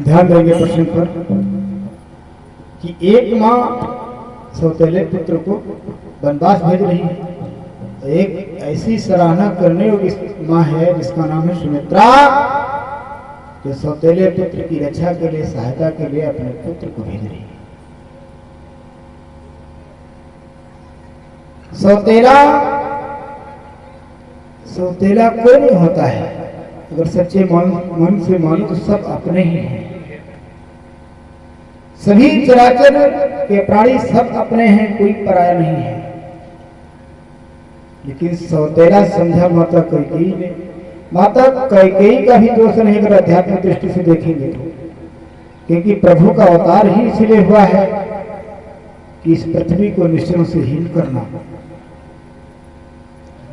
ध्यान देंगे प्रश्न पर कि एक माँ सौतेले पुत्र को वनवास भेज रही है। एक ऐसी सराहना करने योग्य माँ है जिसका नाम है सुमित्रा, जो सौतेले पुत्र की रक्षा के लिए, सहायता के लिए अपने पुत्र को भेज रही है। सौतेला कोई नहीं होता है, अगर सच्चे मन से मानो तो सब अपने ही हैं। सभी चराचर के प्राणी सब अपने हैं, कोई पराया नहीं है। लेकिन सौतेला समझा माता कैकेयी ने। माता कैकेयी का भी दोष नहीं अगर आध्यात्मिक दृष्टि से देखेंगे तो, क्योंकि प्रभु का अवतार ही इसलिए हुआ है कि इस पृथ्वी को निश्चयों से हीन करना।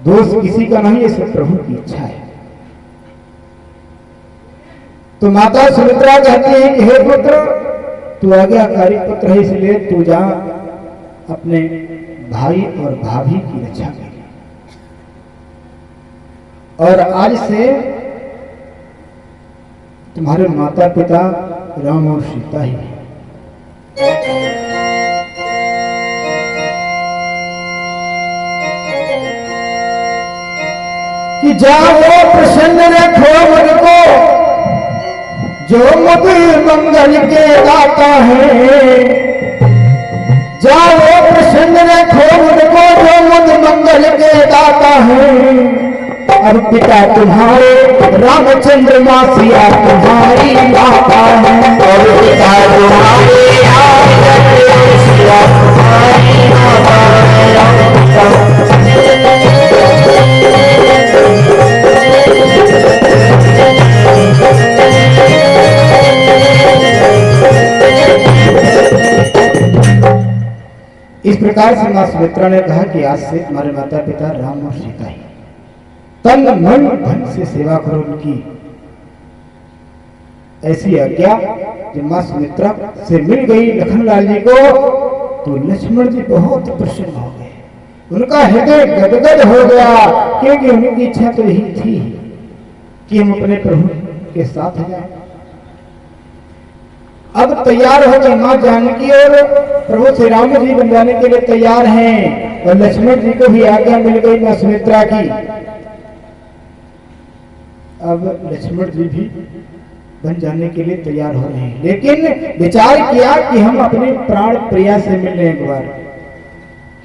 दोष किसी का नहीं, ये सब प्रभु की इच्छा है। तो माता सुमित्रा कहती है कि हे पुत्र, तू आज्ञाकारी पुत्र है, इसलिए तू जा अपने भाई और भाभी की रक्षा के लिए। और आज से तुम्हारे माता पिता राम और सीता ही है। कि जाओ प्रसन्न रखो मन को, जो मुद मंगल के दाता है। जाओ प्रसन्न रखो मन को, जो मुद मंगल के दाता है। अब पिता तुम्हारे रामचंद्र मासिया तुम्हारी माता है। और पिता तुम्हारे मासिया तुम्हारी माता है। इस प्रकार से मां सुमित्रा ने कहा कि आज से तुम्हारे माता पिता राम और सीता ही, तन मन धन से सेवा करो उनकी। ऐसी आज्ञा जब मां सुमित्रा से मिल गई लखनलाल जी को, तो लक्ष्मण जी बहुत प्रसन्न हो गए। उनका हृदय गदगद हो गया, क्योंकि उनकी इच्छा तो यही थी कि हम अपने प्रभु के साथ जाएं। अब तैयार हो गए मां जानकी और प्रभु श्री राम जी बन जाने के लिए तैयार हैं, और लक्ष्मण जी को भी आज्ञा मिल गई मां सुमित्रा की। अब लक्ष्मण जी भी बन जाने के लिए तैयार हो रहे हैं, लेकिन विचार किया कि हम अपने प्राण प्रिया से मिल रहे एक बार,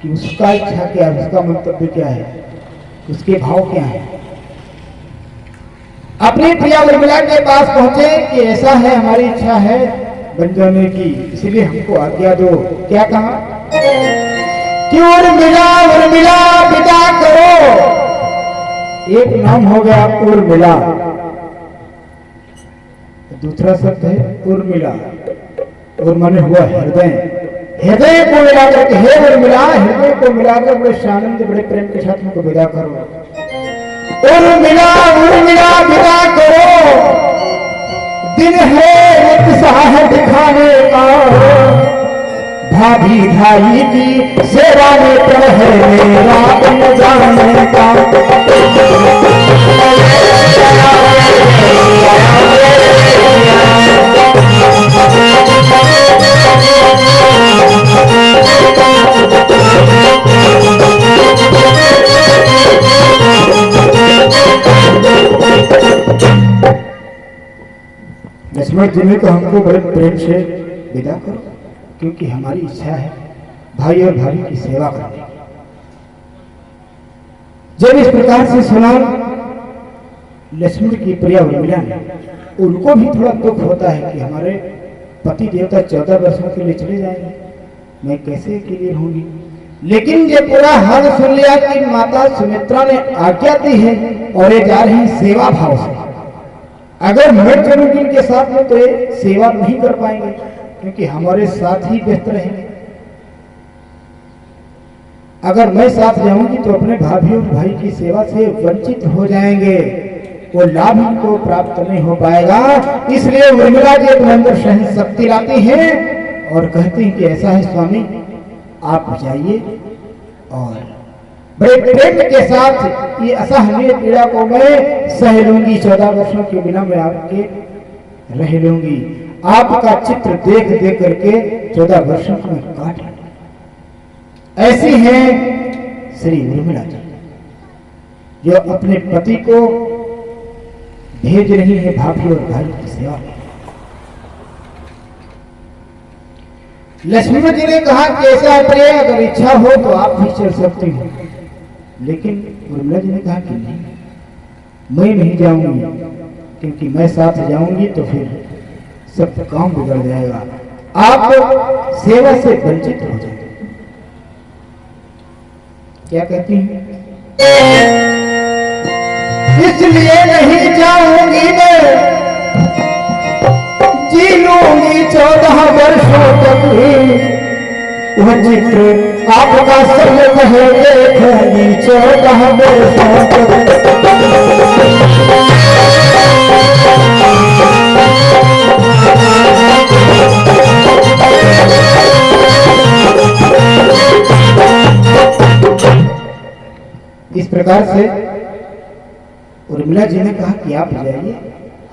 कि उसका इच्छा क्या है, उसका मंतव्य क्या है, उसके भाव क्या है। अपनी प्रिया उर्मिला के पास पहुंचे कि ऐसा है, हमारी इच्छा है बन जाने की, इसलिए हमको आज्ञा दो। क्या कहा कि उर्मिला विदा करो। एक नाम हो गया उर्मिला, दूसरा शब्द है उर्मिला। और माने हुआ हृदय, हृदय को मिलाकर के हे उर्मिला, हृदय को मिलाकर बड़े आनंद बड़े प्रेम के साथ हमको विदा करो। उर्मिला विदा करो, दिन है उत्साह दिखाने का। भाभी भाई की सेवा में प्रण है मेरा बन जाने का। लक्ष्मण जी ने तो हमको बड़े प्रेम से विदा करो, क्योंकि हमारी इच्छा है भाई और भाभी की सेवा करने की। जब इस प्रकार से सुना लक्ष्मण की प्रिया उर्मिला ने, उनको भी थोड़ा दुख होता है कि हमारे पति देवता 14 वर्षों के लिए चले जाएंगे, मैं कैसे अकेली रहूंगी। लेकिन ये पूरा हाल सुन लिया कि माता सुमित्रा ने आज्ञा दी है और ये जा रही सेवा भाव से। अगर मैं चलूंगी इनके साथ में तो ये सेवा नहीं कर पाएंगे, क्योंकि हमारे साथ ही व्यस्त रहेंगे। अगर मैं साथ जाऊंगी तो अपने भाभी और भाई की सेवा से वंचित हो जाएंगे, वो लाभ इनको प्राप्त नहीं हो पाएगा। इसलिए उर्मिला जी अपने अंदर सहन शक्ति लाती हैं और कहती हैं कि ऐसा है स्वामी, आप जाइए और बड़े प्रेम के साथ ये असहनीय पीड़ा को मैं सह लूंगी। 14 वर्षों के बिना मैं आपके रह लूंगी। आपका चित्र देख देख करके 14 वर्षों में काट लिया। ऐसी है श्री उर्मिला जी, जो अपने पति को भेज रही है भाभी और भाई की सेवा में। लक्ष्मण जी ने कहा कैसा प्रिय, अगर इच्छा हो तो आप भी चल सकती हो, लेकिन उर्मिला जी ने कहा कि नहीं, मैं नहीं जाऊंगी, क्योंकि मैं साथ जाऊंगी तो फिर सब काम बिगड़ जाएगा, आप सेवा से वंचित हो जाएंगे। क्या कहती हैं? इसलिए नहीं जाऊंगी मैं, जी लूंगी 14 वर्षों तक वह चित्र आपका संग है, देखेंगी 14 वर्षों तक। इस प्रकार से उर्मिला जी ने कहा कि आप जाइए,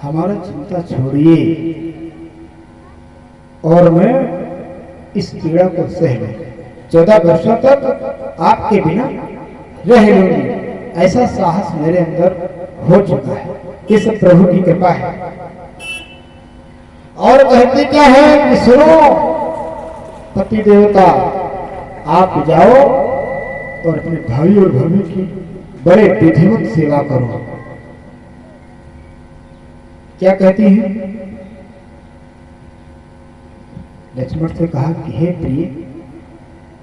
हमारा चिंता छोड़िए और मैं इस पीड़ा को सह लूंगी, 14 वर्षों तक आपके बिना रह लूंगी। ऐसा साहस मेरे अंदर हो चुका है, इस प्रभु की कृपा है। और कहते क्या है कि सुनो पति देवता, आप जाओ और अपने भाई और भाभी की बड़े विधिवत सेवा करो। क्या कहती हैं? लक्ष्मण से कहा कि हे प्रिय,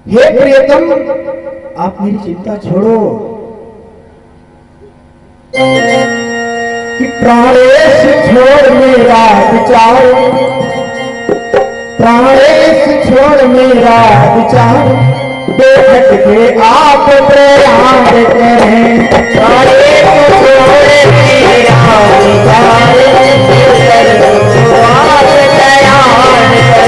हे प्रियतम, आप मेरी चिंता छोड़ो कि प्राणेश छोड़ मेरा विचार, प्राणेश छोड़ मेरा विचार, बेहट के आप प्रयाण करें, प्राणेश छोड़ मेरा विचार, बेहट को आप प्रयाण करें।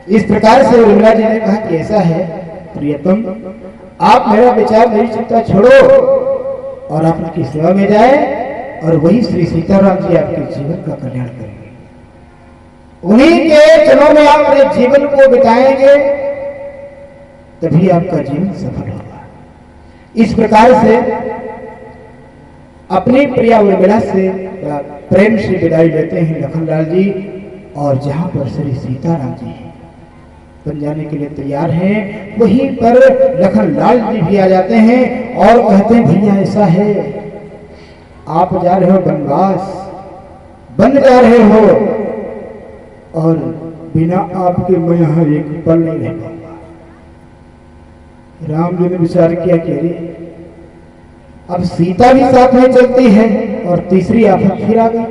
इस प्रकार से उर्मिला जी ने कहा कि ऐसा है प्रियतम, आप मेरा विचार, मेरी चिंता छोड़ो और आप उनकी सेवा में जाए, और वही श्री सीताराम जी आपके जीवन का कल्याण करेंगे। उन्हीं के चरणों में आप अपने जीवन को बिताएंगे, तभी आपका जीवन सफल होगा। इस प्रकार से अपनी प्रिया उर्मिला से प्रेम से विदाई लेते हैं लखनलाल जी, और जहां पर श्री सीताराम जी बन जाने के लिए तैयार हैं, वहीं पर लखनलाल जी भी आ जाते हैं और कहते हैं भैया ऐसा है, आप जा रहे हो वनवास, बन जा रहे हो, और बिना आपके मैं यहाँ एक पल नहीं रह पाऊंगा। राम जी ने विचार किया कि अरे अब सीता भी साथ में चलती है और तीसरी आफत फिर आ गई,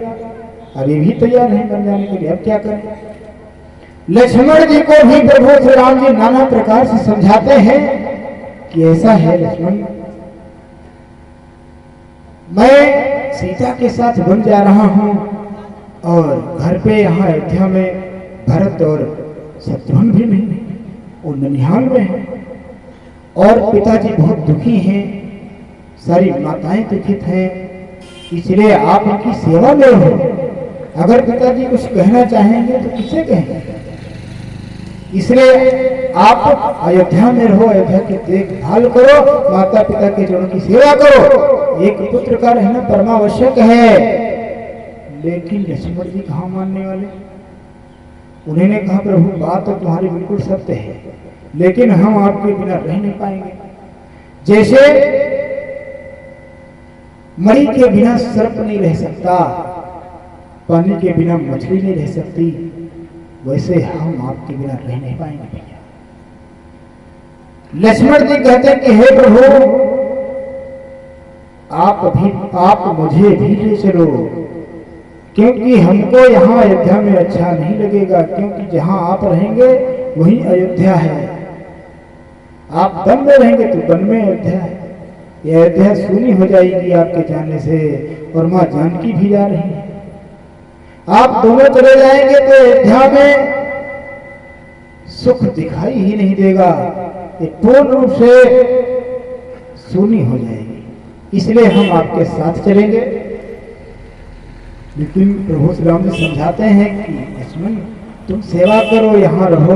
अभी भी तैयार है बन जाने के लिए, अब क्या करें। लक्ष्मण जी को भी प्रभु श्री राम जी नाना प्रकार से समझाते हैं कि ऐसा है लक्ष्मण, मैं सीता के साथ बन जा रहा हूं, और घर पे यहाँ अयोध्या में भरत और शत्रुघ्न भी नहीं, वो ननिहाल में है, और पिताजी बहुत दुखी हैं, सारी माताएं दुखित हैं, इसलिए आप उनकी सेवा में हो। अगर पिताजी कुछ कहना चाहेंगे तो किसे कहेंगे, इसलिए आप अयोध्या में रहो, अयोध्या की देखभाल करो, माता पिता के चरणों की सेवा करो, एक पुत्र का रहना परमावश्यक है। लेकिन लक्ष्मण जी कहाँ मानने वाले, उन्होंने कहा प्रभु बात तो तुम्हारी बिल्कुल सत्य है, लेकिन हम आपके बिना रह नहीं पाएंगे। जैसे मणि के बिना सर्प नहीं रह सकता, पानी के बिना मछली नहीं रह सकती, वैसे हम आपके बिना रह नहीं पाएंगे भैया। लक्ष्मण जी कहते हैं कि हे प्रभु, आप मुझे भी ले चलो, क्योंकि हमको यहाँ अयोध्या में अच्छा नहीं लगेगा, क्योंकि जहां आप रहेंगे वही अयोध्या है। आप वन में रहेंगे तो वन में अयोध्या है। ये अयोध्या सूनी हो जाएगी आपके जाने से, और मां जानकी भी जा रही है। आप दोनों चले जाएंगे तो अयोध्या में सुख दिखाई ही नहीं देगा, ये पूर्ण रूप से सूनी हो जाएगी। इसलिए हम आपके साथ चलेंगे। लेकिन प्रभु श्री राम जी समझाते हैं कि लक्ष्मण, तुम सेवा करो, यहाँ रहो,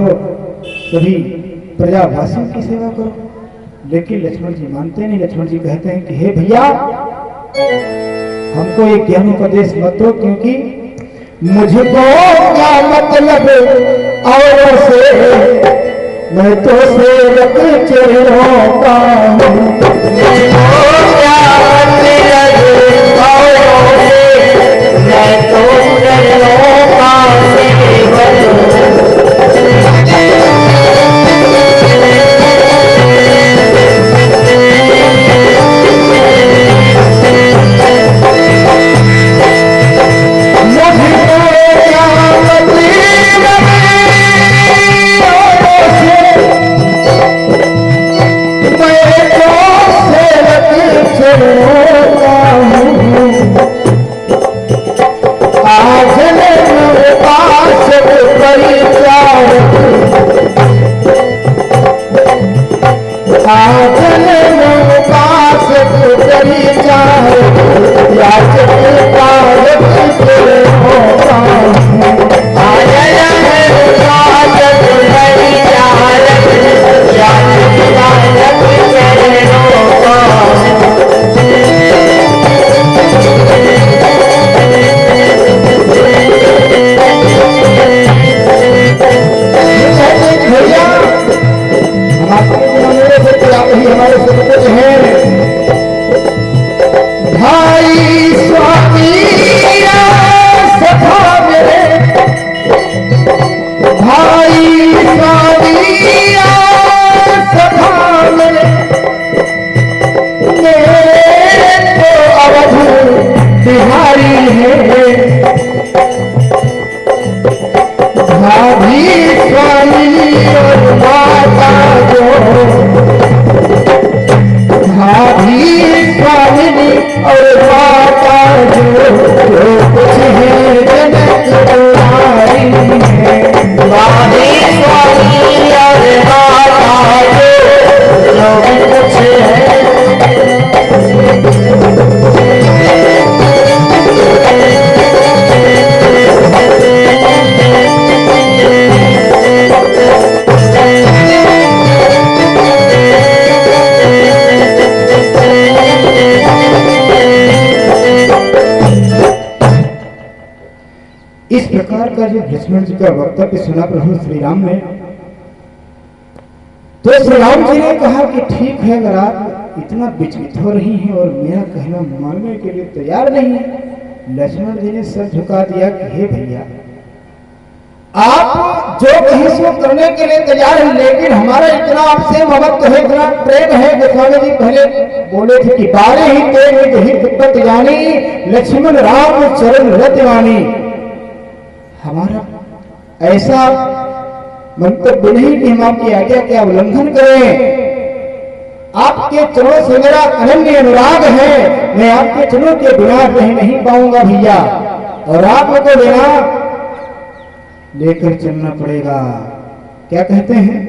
सभी प्रजावासियों की सेवा करो। लेकिन लक्ष्मण जी मानते नहीं। लक्ष्मण जी कहते हैं कि हे भैया, हमको ये ज्ञान उपदेश मत दो, क्योंकि मुझको क्या मतलब और से, मैं तो सेवक चरणों का हूँ। मैं तो चरणों का लक्ष्मण जी का वक्तव्य सुना प्रभु श्री राम ने, तो श्री राम जी ने कहा कि ठीक है, अगर आप इतना विचलित हो रही हैं और मेरा कहना मानने के लिए तैयार नहीं है। लक्ष्मण जी ने सर झुका दिया कि हे भैया, आप जो कहें सो करने के लिए तैयार हैं, लेकिन हमारा इतना आपसे मोहब्बत है, इतना प्रेम है। गोस्वामी जी पहले बोले थे कि बारे ही तेज हित जानी, लक्ष्मण राम चरण रतवानी। हमारा ऐसा मंतव्य नहीं कि हम आपकी आज्ञा का उल्लंघन करें। आपके चरणों से मेरा अनन्य अनुराग है, मैं आपके चरणों के बिना रह नहीं पाऊंगा भैया, और आपको बिना लेकर चलना पड़ेगा। क्या कहते हैं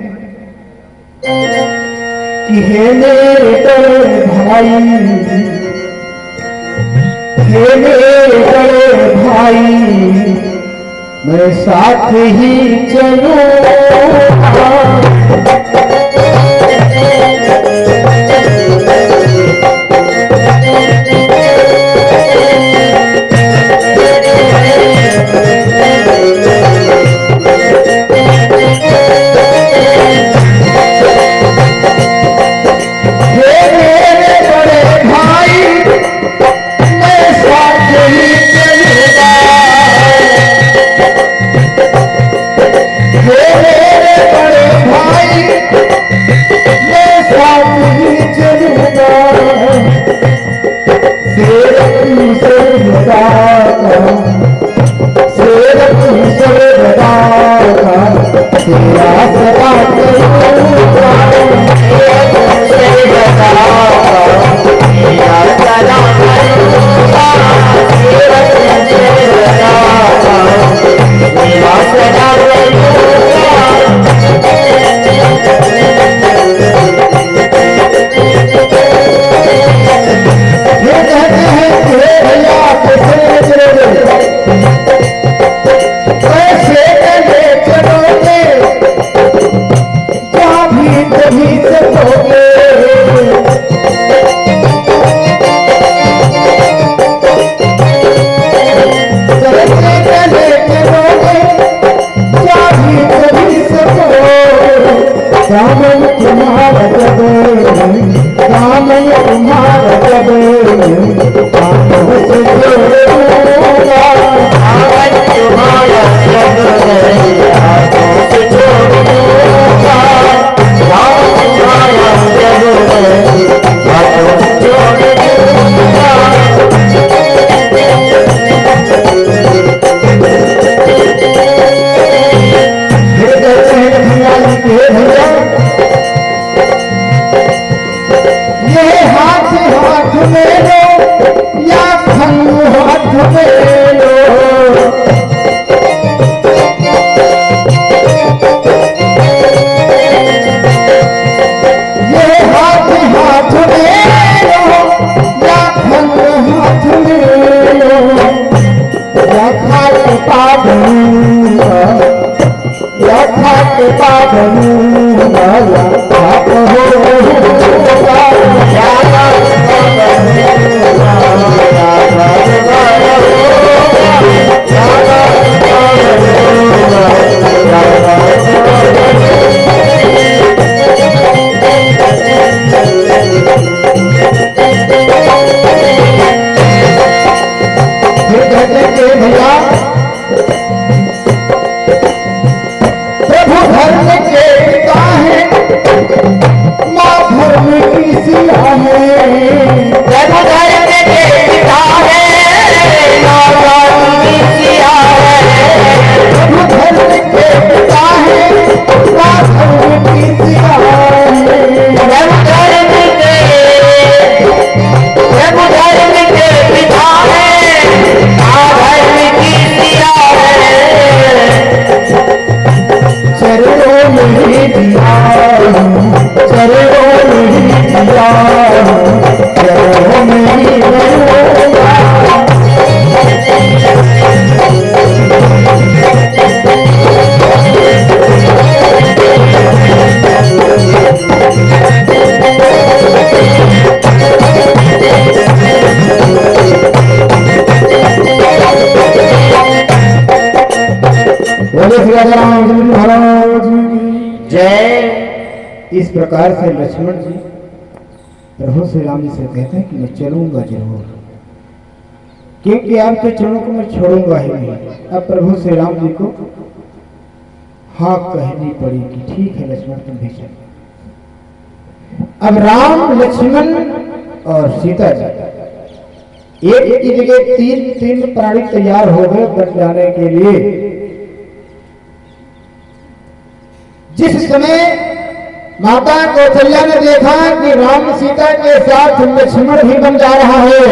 कि हे मेरे बड़े भाई, हे मेरे बड़े भाई, मैं साथ ही चलूंगा। सकोगे। कैसे गले चलोगे क्या भी कभी सकोगे। दामन तुम्हारा जब दामन तुम्हारा जब हाथों से जोड़ूंगा। दामन तुम्हारा जब हाथों से जोड़ूंगा। दामन तुम्हारा जब हाथों से जोड़ूंगा। फिर कहते हैं भैया के भैया ये हाथ हाथ में लो या खंग हाथ में लो। ये हाथ हाथ में लो या खंग हाथ में लो। या खाट पा दूंगा या खाट पा दूंगा या खाट होगा। या खाट पा दूंगा या खाट होगा। या खाट पा दूंगा या खाट फिर कहते हैं भैया प्रभु धर्म के पिता है माँ धर्म की सिया है। प्रभु धर्म के पिता है माँ धर्म की सिया है। प्रभु धर्म के पिता है माँ धर्म की सिया है। प्रभु धर्म के पिता है माँ धर्म की सिया है। चरणों में दिया चरणों में दिया चरणों में रहूंगा। बोले श्री राजा रामचंद्र महाराज जय। इस प्रकार से लक्ष्मण जी प्रभु श्री राम जी से कहते हैं कि मैं चलूंगा जरूर, क्योंकि आपके चरणों को मैं छोड़ूंगा ही नहीं। अब प्रभु श्री राम जी को हाँ कहनी पड़ी कि ठीक है लक्ष्मण तुम भी चलो। अब राम लक्ष्मण और सीता जी एक की जगह तीन प्राणी तैयार हो गए बन जाने के लिए। जिस समय माता कौशल्या ने देखा कि राम सीता के साथ लक्ष्मण भी बन जा रहा है,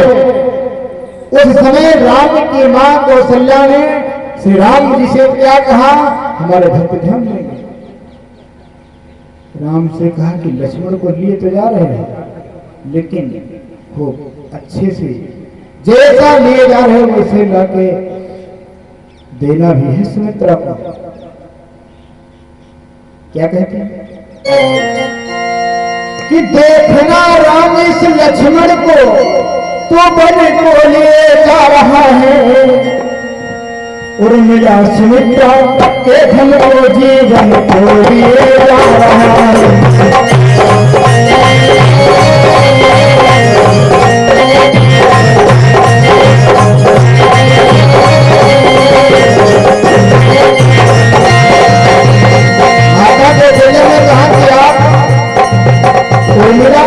उस समय राम की मां कौशल्या ने श्री राम जी से क्या कहा, हमारे भक्त ध्यान देंगे। राम से कहा कि लक्ष्मण को लिए तो जा रहे हैं, लेकिन हो अच्छे से जैसा लिए जा रहे हैं वैसे लाके देना भी है सुमित्रा को। क्या कहते हैं कि देखना राम इस लक्ष्मण को तो बन को लिए जा रहा है। उर्मिला सुमित्रा के धन को जीवन को लिए जा रहा है। उर्मिला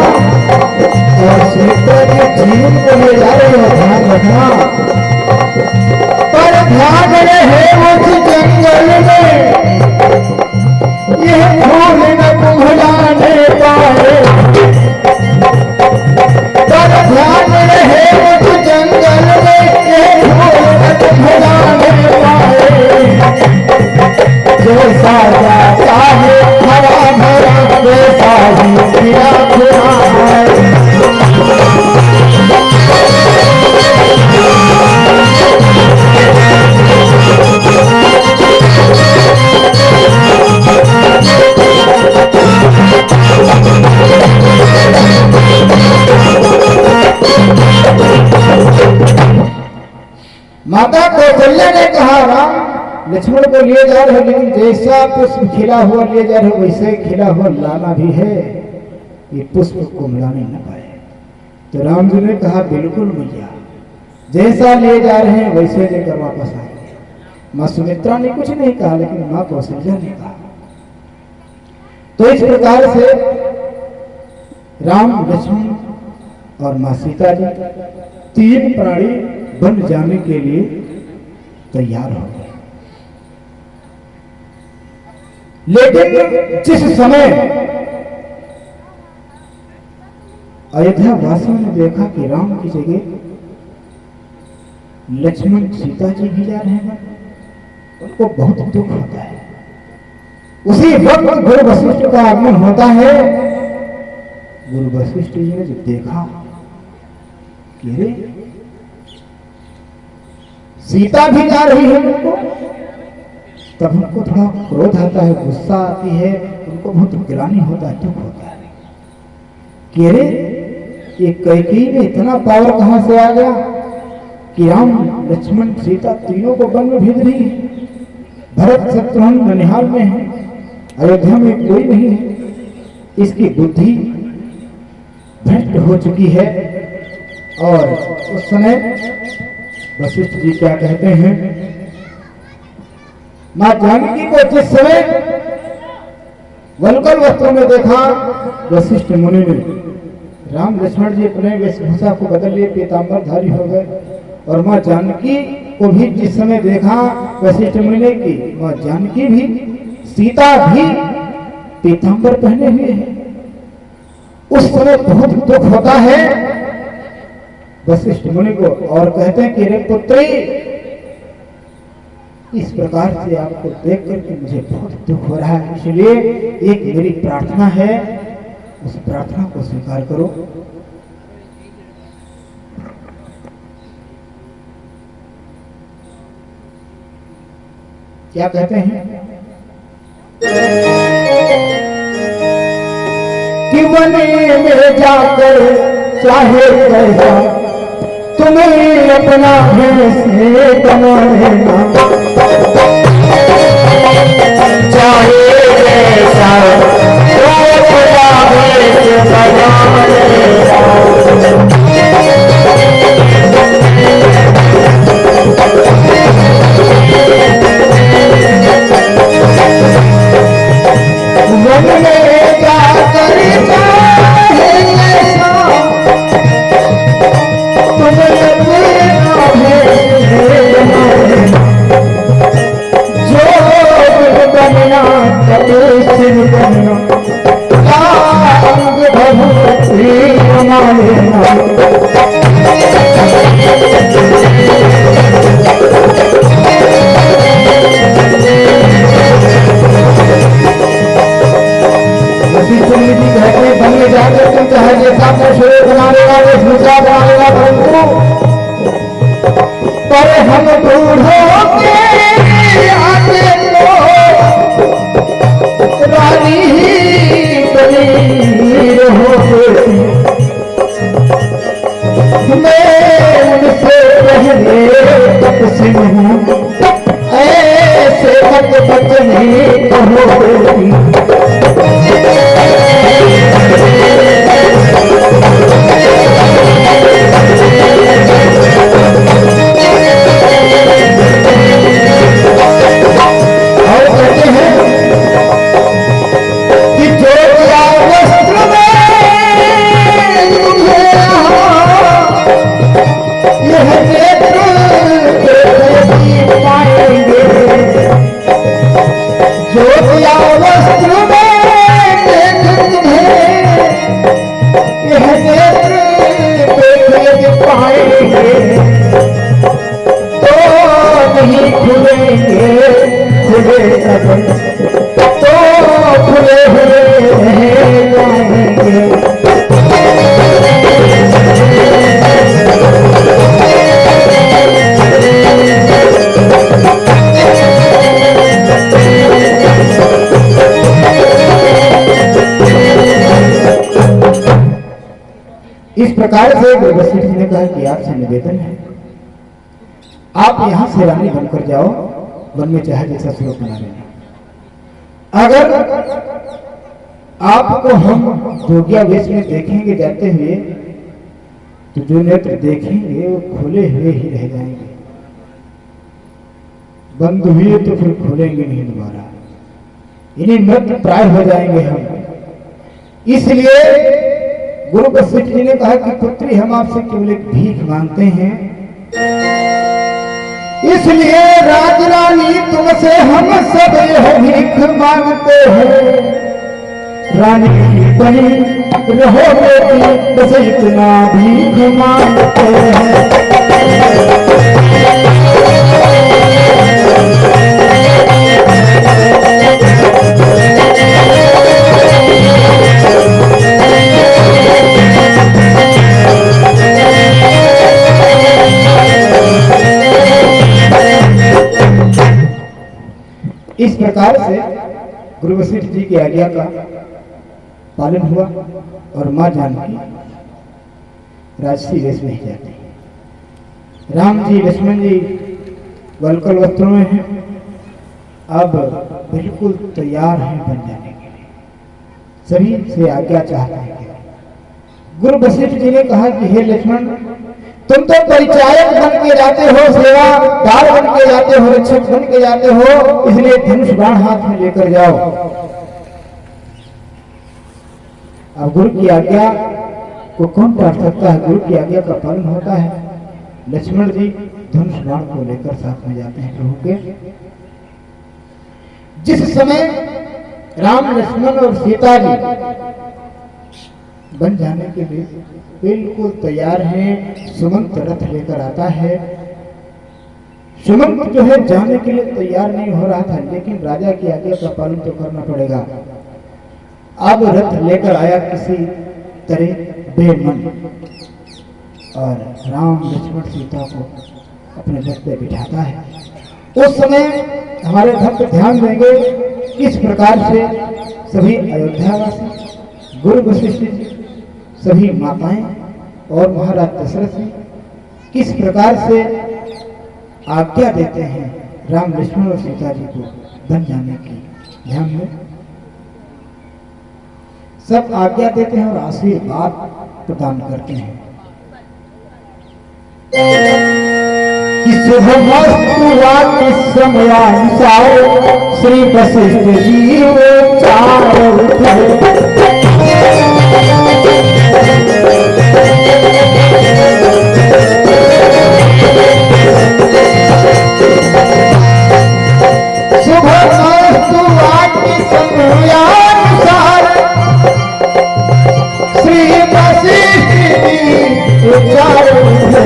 और सुमित्रा के जीवन को ले जा रहे हो, ध्यान रखना। पर ध्यान रहे उस जंगल में यह फूल न कुम्हलाने पाए। पर ध्यान रहे उस जंगल में यह फूल न कुम्हलाने पाए। जैसा जाता है हरा भरा वैसा ही खिला खिला है। माता कौशल्या ने कहा राम लक्ष्मण को लिए जा रहे, लेकिन जैसा पुष्प खिला हुआ लिए जा रहे वैसे खिला हुआ लाना भी है, ये पुष्प को मिलाने न पाए। तो राम जी ने कहा बिल्कुल मैया, जैसा ले जा रहे हैं वैसे लेकर वापस आएंगे। माँ सुमित्रा ने कुछ नहीं कहा, लेकिन माँ कौशल्या ने कहा। तो इस प्रकार से राम लक्ष्मण और माँ सीता जी तीन प्राणी बन जाने के लिए तैयार हो गए। लेकिन जिस समय अयोध्या वासियों ने देखा कि राम की जगह लक्ष्मण सीता जी भी जा रहे हैं, उनको बहुत दुख होता है। उसी वक्त गुरु वशिष्ठ का आगमन होता है। गुरु वशिष्ठ जी ने जब देखा कि रे सीता भी जा रही है उनको, तब उनको थोड़ा क्रोध आता है, गुस्सा आती है, उनको बहुत ग्लानि होता है, दुख होता है कि रे ये कैकेयी में इतना पावर कहां से आ गया कि राम लक्ष्मण सीता तीनों को वन में भेज रही है। भरत शत्रुघ्न ननिहाल में है, अयोध्या में कोई नहीं है। इसकी बुद्धि भ्रष्ट हो चुकी है। और उस समय वशिष्ठ जी क्या कहते हैं, मां जानकी को जिस समय वल्कल वस्त्रों में देखा, वशिष्ठ मुनि ने राम लक्ष्मण जी अपने वेशभूषा को बदल लिए, पीतांबरधारी हो गए। और मां जानकी को भी जिस समय देखा वशिष्ठ मुनि ने की मां जानकी भी, सीता भी पीतांबर पहने हुए हैं। उस समय बहुत दुख होता है वशिष्ठ मुनि को, और कहते हैं कि रे पुत्री, इस प्रकार से आपको देख करके मुझे बहुत दुख हो रहा है, इसलिए एक मेरी प्रार्थना है, उस प्रार्थना को स्वीकार करो। क्या कहते हैं कि वने में जाकर चाहे कैसा तुम्हें अपना से बना लेना, चाहे कैसा पर हम बूढ़ों के आगे तो रानी ही बनी रहोगे, मैं उनसे पहले तकसीम हूँ, ऐसे मत बचने कहोगे। इस प्रकार से वशिष्ठ ने कहा कि आपसे निवेदन है, आप यहाँ से रानी बनकर जाओ, वन में चाहे जैसा स्वरूप बना लेना। अगर आपको हम जोगिया वेश में देखेंगे जाते हुए तो जो नेत्र देखेंगे वो खोले हुए ही रह जाएंगे, बंद हुए तो फिर खोलेंगे नहीं दोबारा, इन्हें मृत प्राय हो जाएंगे हम। इसलिए गुरु वशिष्ठ जी ने कहा कि पुत्री हम आपसे केवल एक भीख मांगते हैं, इसलिए राजरानी तुमसे हम सब यह भीख मांगते हैं, रानी बनी रहोगे बस इतना भीख मांगते हैं। इस प्रकार से गुरु वशिष्ठ जी की आज्ञा का पालन हुआ और मां जानकी राजसी वेश में ही जाती है। राम जी लक्ष्मण जी वलकल वस्त्रों में हैं, अब बिल्कुल तैयार हैं बन जाने के लिए, सभी से आज्ञा चाहते हैं। गुरु वशिष्ठ जी ने कहा कि हे लक्ष्मण, तुम तो परिचायक बन के जाते हो, सेवादार बन के जाते हो, रक्षक बन के जाते हो, इसलिए धनुष बाण हाथ में लेकर जाओ। अब गुरु की आज्ञा को कौन टाल सकता है? गुरु की आज्ञा का पालन होता है। लक्ष्मण जी धनुष बाण को लेकर साथ में जाते हैं प्रभु के। जिस समय राम लक्ष्मण और सीता जी बन जाने के लिए बिल्कुल तैयार हैं, सुमंत रथ लेकर आता है। सुमंत जो है जाने के लिए तैयार नहीं हो रहा था, लेकिन राजा की आज्ञा का पालन तो करना पड़ेगा। अब रथ लेकर आया किसी तरह बेमन और राम लक्ष्मण सीता को अपने रथ पे बिठाता है। उस समय हमारे भक्त ध्यान देंगे किस प्रकार से सभी अयोध्यावासी, गुरु वशिष्ठ जी, सभी माताएं और महाराज दशरथ जी किस प्रकार से आज्ञा देते हैं राम लक्ष्मण और सीता जी को बन जाने की। ध्यान में सब आज्ञा देते हैं और आशीर्वाद प्रदान करते हैं कि शुभमस्तु वाक्य समयानुसार श्री वशिष्ठ जी चार उठे। शुभमस्तु वाक्य समयानुसार श्री वशिष्ठ जी चार उठे।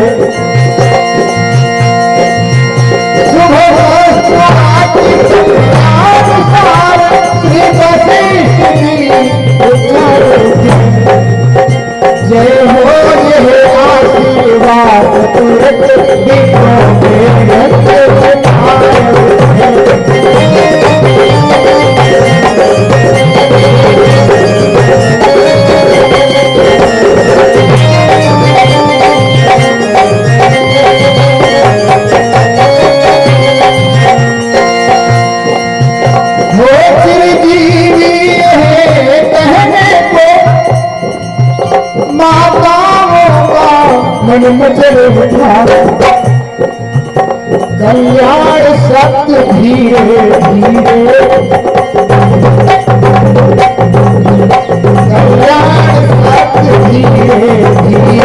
शुभमस्तु वाक्य समयानुसार श्री वशिष्ठ जी चार उठे। जय हो जय आशीर्वाद तुरंत विघ्नों में रखते मन मचल उठा कल्याण सत्य धीरे धीरे, कल्याण सत्य धीरे धीरे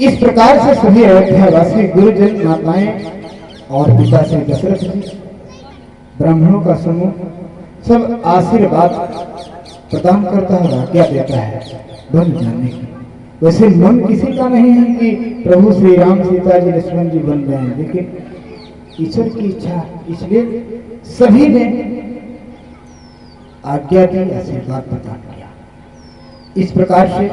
इस प्रकार से सभी अयोध्यावासी गुरुजन, माताएं और पिता श्री दशरथ जी, ब्राह्मणों का समूह सब आशीर्वाद प्रदान करता है, आज्ञा देता है बन जाने की। वैसे मन किसी का नहीं है कि प्रभु श्री राम सीता जी लक्ष्मण जी बन जाएं, लेकिन ईश्वर की इच्छा, इसलिए सभी ने आज्ञा दी, आशीर्वाद प्रदान किया। इस प्रकार से